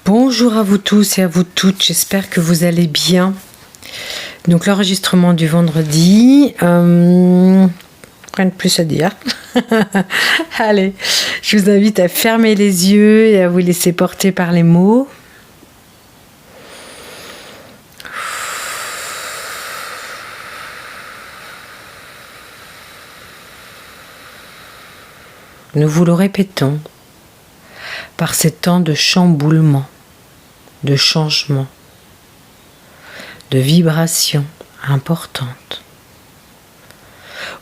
Bonjour à vous tous et à vous toutes, j'espère que vous allez bien. Donc l'enregistrement du vendredi, rien de plus à dire. Allez, je vous invite à fermer les yeux et à vous laisser porter par les mots. Nous vous le répétons, par ces temps de chamboulement, de changement, de vibrations importantes.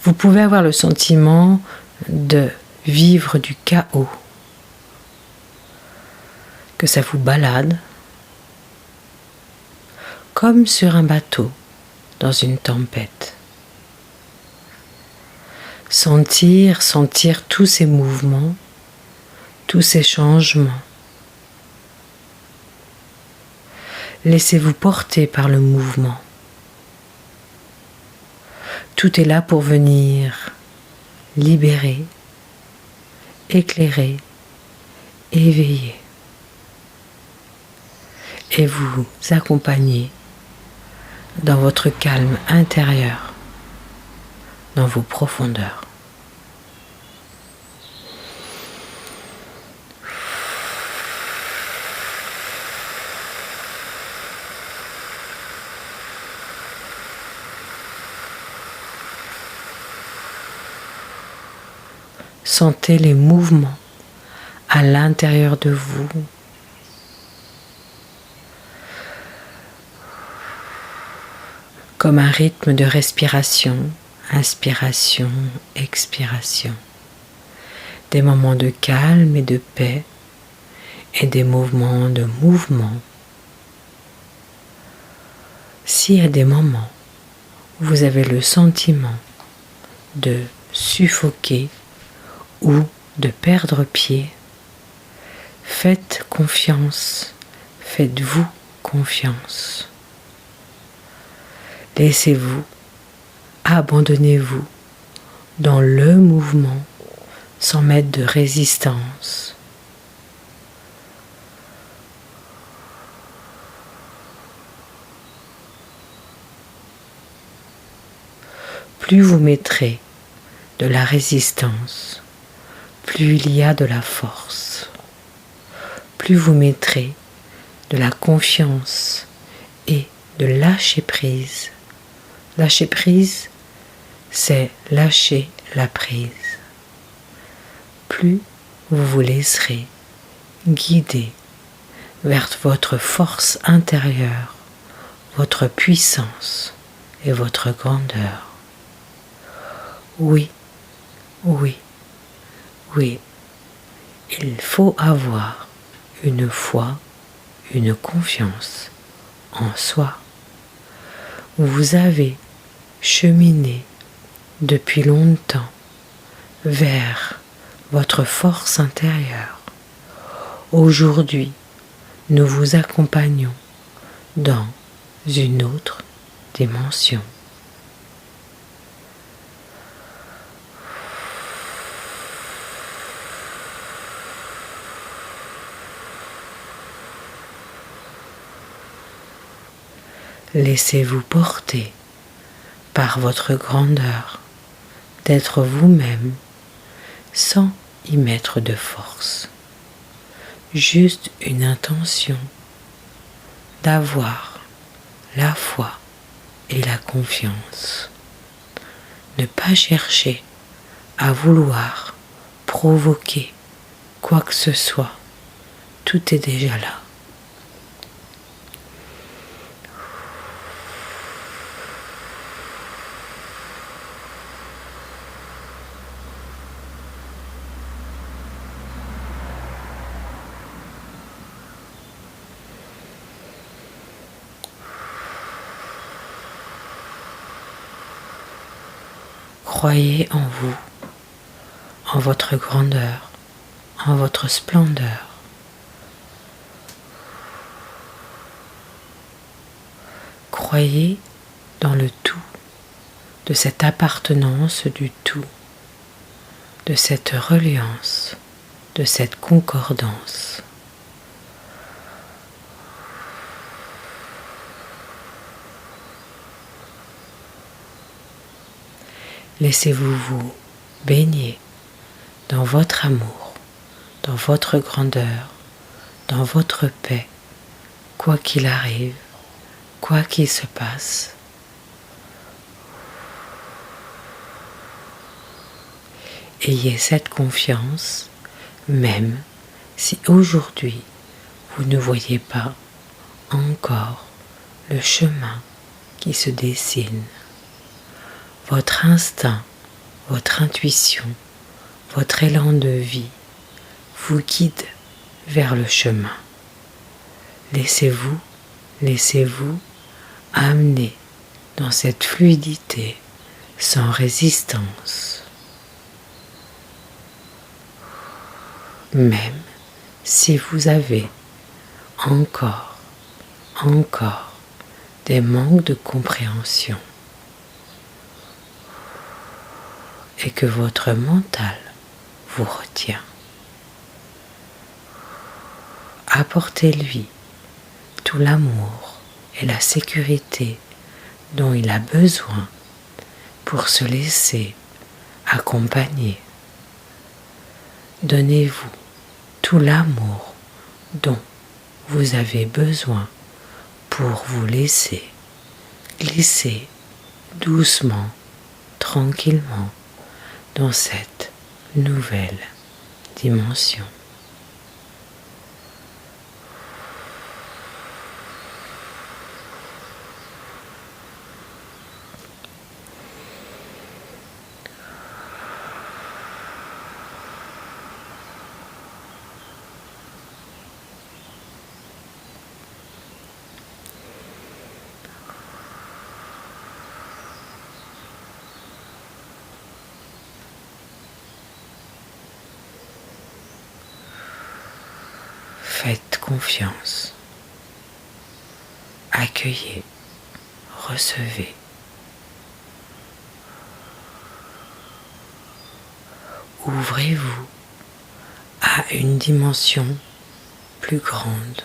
Vous pouvez avoir le sentiment de vivre du chaos, que ça vous balade, comme sur un bateau dans une tempête. Sentir tous ces mouvements, tous ces changements. Laissez-vous porter par le mouvement. Tout est là pour venir libérer, éclairer, éveiller et vous accompagner dans votre calme intérieur, dans vos profondeurs. Sentez les mouvements à l'intérieur de vous. Comme un rythme de respiration, inspiration, expiration. Des moments de calme et de paix et des mouvements de mouvement. Si à des moments vous avez le sentiment de suffoquer ou de perdre pied, faites confiance, faites-vous confiance. Laissez-vous, abandonnez-vous dans le mouvement sans mettre de résistance. Plus vous mettrez de la résistance, plus il y a de la force. Plus vous mettrez de la confiance et de lâcher prise. Lâcher prise, c'est lâcher la prise. Plus vous vous laisserez guider vers votre force intérieure, votre puissance et votre grandeur. Oui, oui. Oui, il faut avoir une foi, une confiance en soi. Vous avez cheminé depuis longtemps vers votre force intérieure. Aujourd'hui, nous vous accompagnons dans une autre dimension. Laissez-vous porter par votre grandeur d'être vous-même sans y mettre de force. Juste une intention d'avoir la foi et la confiance. Ne pas chercher à vouloir provoquer quoi que ce soit. Tout est déjà là. Croyez en vous, en votre grandeur, en votre splendeur. Croyez dans le tout, de cette appartenance du tout, de cette reliance, de cette concordance. Laissez-vous vous baigner dans votre amour, dans votre grandeur, dans votre paix, quoi qu'il arrive, quoi qu'il se passe. Ayez cette confiance, même si aujourd'hui vous ne voyez pas encore le chemin qui se dessine. Votre instinct, votre intuition, votre élan de vie vous guide vers le chemin. Laissez-vous amener dans cette fluidité sans résistance. Même si vous avez encore des manques de compréhension et que votre mental vous retient, apportez-lui tout l'amour et la sécurité dont il a besoin pour se laisser accompagner. Donnez-vous tout l'amour dont vous avez besoin pour vous laisser glisser doucement, tranquillement dans cette nouvelle dimension. Faites confiance. Accueillez, recevez. Ouvrez-vous à une dimension plus grande.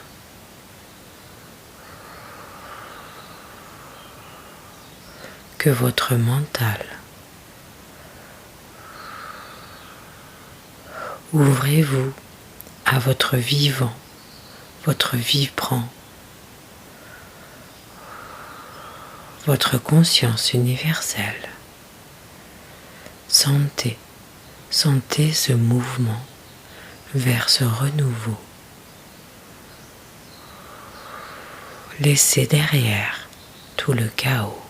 Que votre mental. Ouvrez-vous à votre vivant, votre vibrant, votre conscience universelle. Sentez ce mouvement vers ce renouveau. Laissez derrière tout le chaos.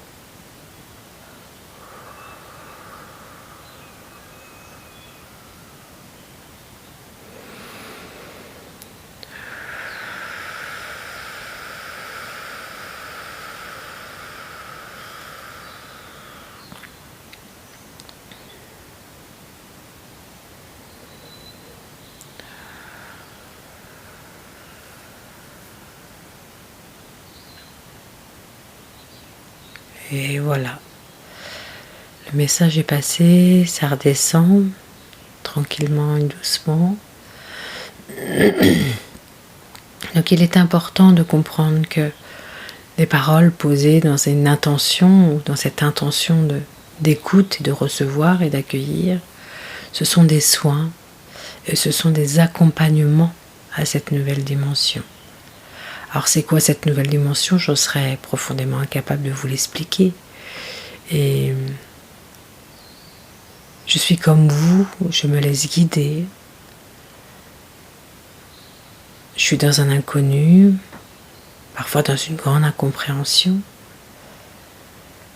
Et voilà, le message est passé, ça redescend tranquillement et doucement. Donc il est important de comprendre que les paroles posées dans une intention ou dans cette intention d'écoute et de recevoir et d'accueillir, ce sont des soins et ce sont des accompagnements à cette nouvelle dimension. Alors c'est quoi cette nouvelle dimension ? Je serais profondément incapable de vous l'expliquer. Et je suis comme vous, je me laisse guider. Je suis dans un inconnu, parfois dans une grande incompréhension.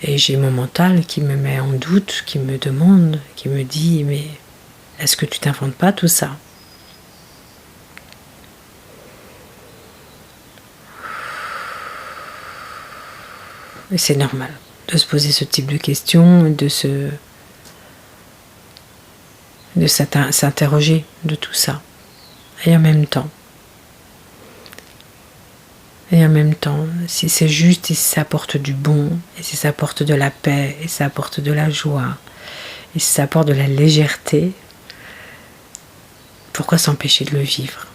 Et j'ai mon mental qui me met en doute, qui me demande, qui me dit « Mais est-ce que tu t'inventes pas tout ça ?» Et c'est normal de se poser ce type de questions, de s'interroger de tout ça. Et en même temps, si c'est juste et si ça apporte du bon, et si ça apporte de la paix, et si ça apporte de la joie, et si ça apporte de la légèreté, pourquoi s'empêcher de le vivre ?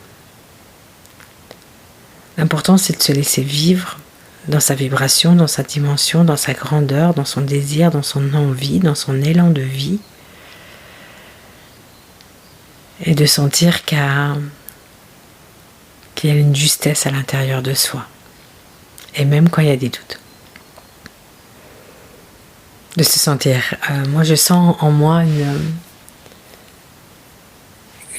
L'important, c'est de se laisser vivre dans sa vibration, dans sa dimension, dans sa grandeur, dans son désir, dans son envie, dans son élan de vie. Et de sentir qu'il y a une justesse à l'intérieur de soi. Et même quand il y a des doutes. De se sentir... moi, je sens en moi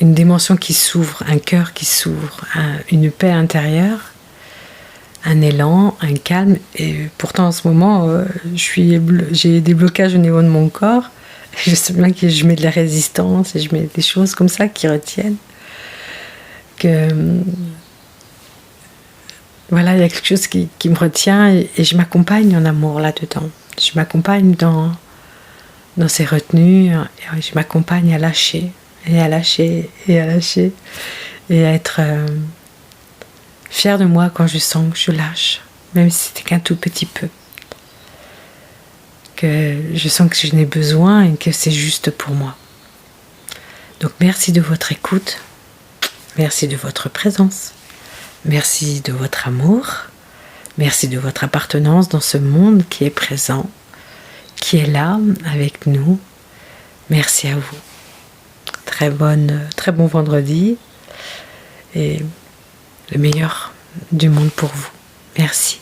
une dimension qui s'ouvre, un cœur qui s'ouvre, une paix intérieure, un élan, un calme. Et pourtant, en ce moment, j'ai des blocages au niveau de mon corps. Je sais bien que je mets de la résistance et je mets des choses comme ça qui retiennent. Voilà, il y a quelque chose qui me retient et je m'accompagne en amour là-dedans. Je m'accompagne dans ces retenues et je m'accompagne à lâcher et à lâcher et à lâcher et à être fière de moi quand je sens que je lâche, même si c'était qu'un tout petit peu. Que je sens que je n'ai besoin et que c'est juste pour moi. Donc merci de votre écoute, merci de votre présence, merci de votre amour, merci de votre appartenance dans ce monde qui est présent, qui est là avec nous. Merci à vous. Très bon vendredi et le meilleur du monde pour vous. Merci.